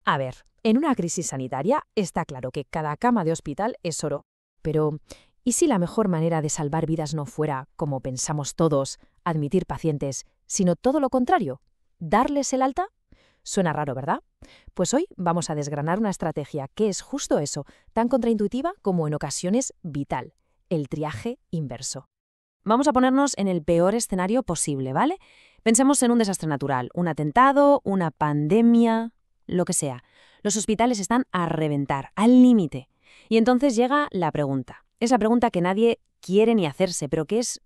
A ver, en una crisis sanitaria está claro que cada cama de hospital es oro. Pero, ¿y si la mejor manera de salvar vidas no fuera, como pensamos todos, admitir pacientes, sino todo lo contrario? ¿Darles el alta? Suena raro, ¿verdad? Pues hoy vamos a desgranar una estrategia que es justo eso, tan contraintuitiva como en ocasiones vital: el triaje inverso. Vamos a ponernos en el peor escenario posible, ¿vale? Pensemos en un desastre natural, un atentado, una pandemia, lo que sea. Los hospitales están a reventar, al límite. Y entonces llega la pregunta. Es la pregunta que nadie quiere ni hacerse, pero que es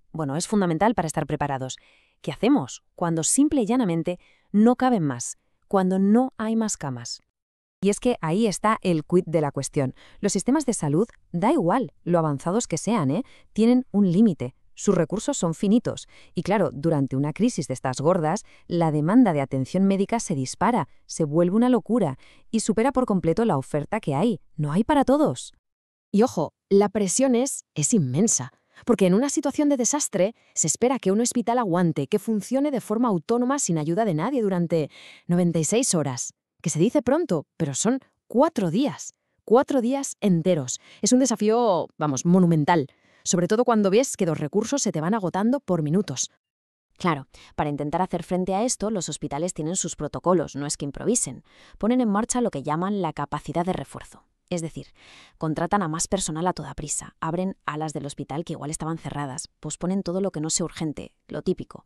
fundamental para estar preparados. ¿Qué hacemos cuando simple y llanamente no caben más, cuando no hay más camas? Y es que ahí está el quid de la cuestión. Los sistemas de salud, da igual lo avanzados que sean, tienen un límite. Sus recursos son finitos. Y claro, durante una crisis de estas gordas, la demanda de atención médica se dispara, se vuelve una locura y supera por completo la oferta que hay. No hay para todos. Y ojo, la presión es inmensa, porque en una situación de desastre se espera que un hospital aguante, que funcione de forma autónoma sin ayuda de nadie durante 96 horas. Que se dice pronto, pero son 4 días. 4 días enteros. Es un desafío, monumental. Sobre todo cuando ves que los recursos se te van agotando por minutos. Claro, para intentar hacer frente a esto, los hospitales tienen sus protocolos, no es que improvisen. Ponen en marcha lo que llaman la capacidad de refuerzo. Es decir, contratan a más personal a toda prisa, abren alas del hospital que igual estaban cerradas, posponen todo lo que no sea urgente, lo típico.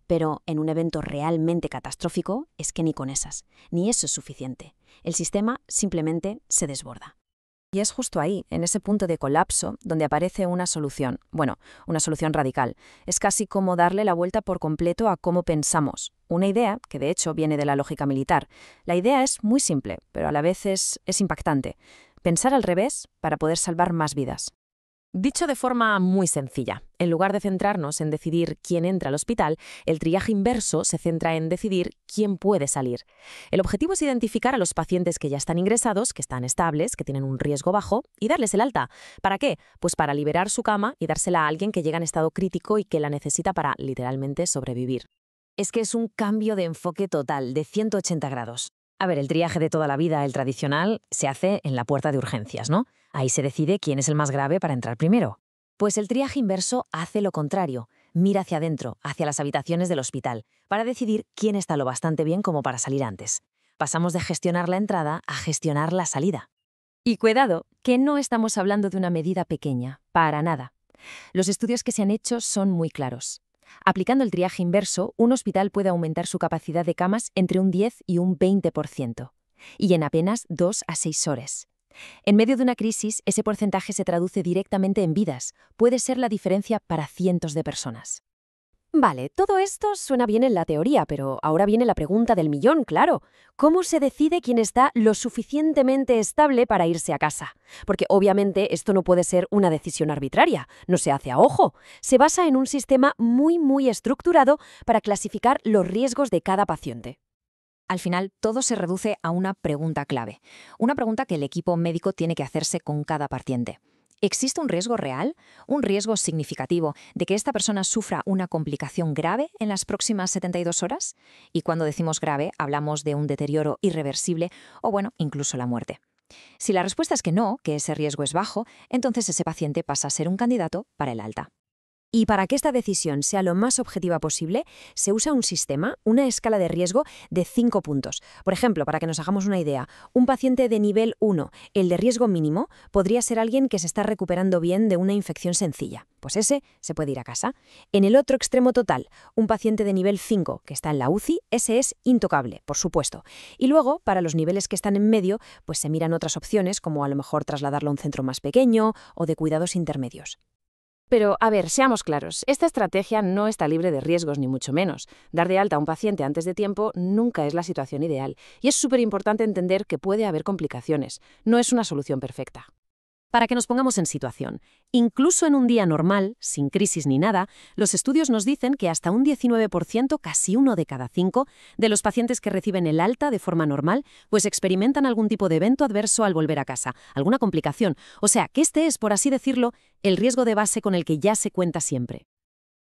Pero en un evento realmente catastrófico es que ni con esas, ni eso es suficiente. El sistema simplemente se desborda. Y es justo ahí, en ese punto de colapso, donde aparece una solución. Bueno, una solución radical. Es casi como darle la vuelta por completo a cómo pensamos. Una idea que de hecho viene de la lógica militar. La idea es muy simple, pero a la vez es impactante. Pensar al revés para poder salvar más vidas. Dicho de forma muy sencilla, en lugar de centrarnos en decidir quién entra al hospital, el triaje inverso se centra en decidir quién puede salir. El objetivo es identificar a los pacientes que ya están ingresados, que están estables, que tienen un riesgo bajo, y darles el alta. ¿Para qué? Pues para liberar su cama y dársela a alguien que llega en estado crítico y que la necesita para, literalmente, sobrevivir. Es que es un cambio de enfoque total, de 180 grados. A ver, el triaje de toda la vida, el tradicional, se hace en la puerta de urgencias, ¿no? Ahí se decide quién es el más grave para entrar primero. Pues el triaje inverso hace lo contrario. Mira hacia adentro, hacia las habitaciones del hospital, para decidir quién está lo bastante bien como para salir antes. Pasamos de gestionar la entrada a gestionar la salida. Y cuidado, que no estamos hablando de una medida pequeña, para nada. Los estudios que se han hecho son muy claros. Aplicando el triaje inverso, un hospital puede aumentar su capacidad de camas entre un 10 y un 20%, y en apenas 2 a 6 horas. En medio de una crisis, ese porcentaje se traduce directamente en vidas. Puede ser la diferencia para cientos de personas. Vale, todo esto suena bien en la teoría, pero ahora viene la pregunta del millón, claro. ¿Cómo se decide quién está lo suficientemente estable para irse a casa? Porque obviamente esto no puede ser una decisión arbitraria, no se hace a ojo. Se basa en un sistema muy estructurado para clasificar los riesgos de cada paciente. Al final, todo se reduce a una pregunta clave. Una pregunta que el equipo médico tiene que hacerse con cada paciente. ¿Existe un riesgo real, un riesgo significativo de que esta persona sufra una complicación grave en las próximas 72 horas? Y cuando decimos grave, hablamos de un deterioro irreversible o, incluso la muerte. Si la respuesta es que no, que ese riesgo es bajo, entonces ese paciente pasa a ser un candidato para el alta. Y para que esta decisión sea lo más objetiva posible, se usa un sistema, una escala de riesgo de 5 puntos. Por ejemplo, para que nos hagamos una idea, un paciente de nivel 1, el de riesgo mínimo, podría ser alguien que se está recuperando bien de una infección sencilla. Pues ese se puede ir a casa. En el otro extremo total, un paciente de nivel 5, que está en la UCI, ese es intocable, por supuesto. Y luego, para los niveles que están en medio, pues se miran otras opciones, como a lo mejor trasladarlo a un centro más pequeño o de cuidados intermedios. Pero, a ver, seamos claros, esta estrategia no está libre de riesgos, ni mucho menos. Dar de alta a un paciente antes de tiempo nunca es la situación ideal, y es súper importante entender que puede haber complicaciones. No es una solución perfecta. Para que nos pongamos en situación, incluso en un día normal, sin crisis ni nada, los estudios nos dicen que hasta un 19%, casi 1 de cada 5, de los pacientes que reciben el alta de forma normal, pues experimentan algún tipo de evento adverso al volver a casa, alguna complicación. O sea, que este es, por así decirlo, el riesgo de base con el que ya se cuenta siempre.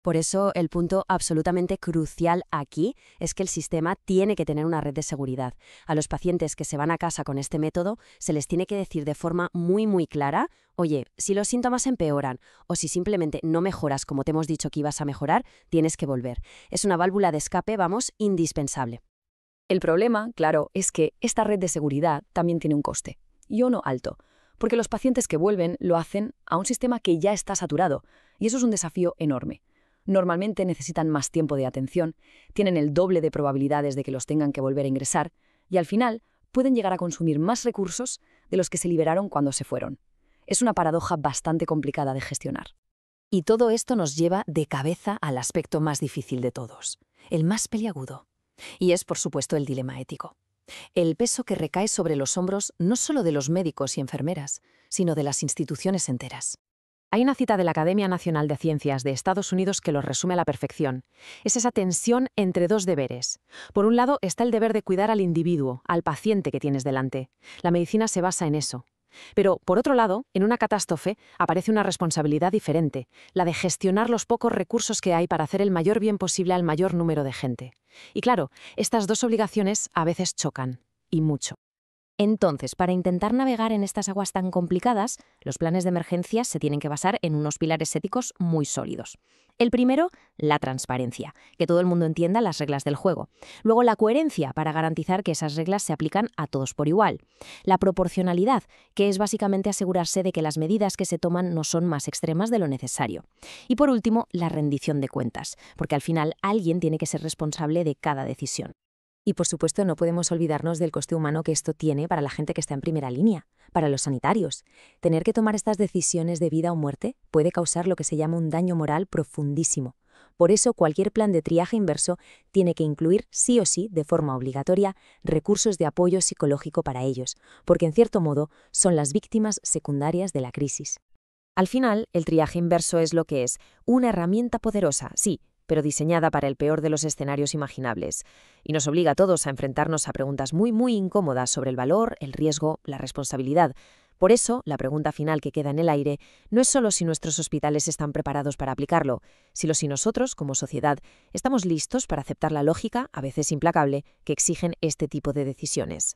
Por eso, el punto absolutamente crucial aquí es que el sistema tiene que tener una red de seguridad. A los pacientes que se van a casa con este método se les tiene que decir de forma muy clara: oye, si los síntomas empeoran o si simplemente no mejoras como te hemos dicho que ibas a mejorar, tienes que volver. Es una válvula de escape, indispensable. El problema, claro, es que esta red de seguridad también tiene un coste, y uno alto, porque los pacientes que vuelven lo hacen a un sistema que ya está saturado, y eso es un desafío enorme. Normalmente necesitan más tiempo de atención, tienen el doble de probabilidades de que los tengan que volver a ingresar, y al final pueden llegar a consumir más recursos de los que se liberaron cuando se fueron. Es una paradoja bastante complicada de gestionar. Y todo esto nos lleva de cabeza al aspecto más difícil de todos, el más peliagudo. Y es, por supuesto, el dilema ético. El peso que recae sobre los hombros no solo de los médicos y enfermeras, sino de las instituciones enteras. Hay una cita de la Academia Nacional de Ciencias de Estados Unidos que lo resume a la perfección. Es esa tensión entre dos deberes. Por un lado está el deber de cuidar al individuo, al paciente que tienes delante. La medicina se basa en eso. Pero, por otro lado, en una catástrofe aparece una responsabilidad diferente, la de gestionar los pocos recursos que hay para hacer el mayor bien posible al mayor número de gente. Y claro, estas dos obligaciones a veces chocan, y mucho. Entonces, para intentar navegar en estas aguas tan complicadas, los planes de emergencia se tienen que basar en unos pilares éticos muy sólidos. El primero, la transparencia, que todo el mundo entienda las reglas del juego. Luego, la coherencia, para garantizar que esas reglas se aplican a todos por igual. La proporcionalidad, que es básicamente asegurarse de que las medidas que se toman no son más extremas de lo necesario. Y por último, la rendición de cuentas, porque al final alguien tiene que ser responsable de cada decisión. Y por supuesto no podemos olvidarnos del coste humano que esto tiene para la gente que está en primera línea, para los sanitarios. Tener que tomar estas decisiones de vida o muerte puede causar lo que se llama un daño moral profundísimo. Por eso cualquier plan de triaje inverso tiene que incluir sí o sí, de forma obligatoria, recursos de apoyo psicológico para ellos, porque en cierto modo son las víctimas secundarias de la crisis. Al final, el triaje inverso es lo que es, una herramienta poderosa, sí, pero diseñada para el peor de los escenarios imaginables. Y nos obliga a todos a enfrentarnos a preguntas muy incómodas sobre el valor, el riesgo, la responsabilidad. Por eso, la pregunta final que queda en el aire no es solo si nuestros hospitales están preparados para aplicarlo, sino si nosotros, como sociedad, estamos listos para aceptar la lógica, a veces implacable, que exigen este tipo de decisiones.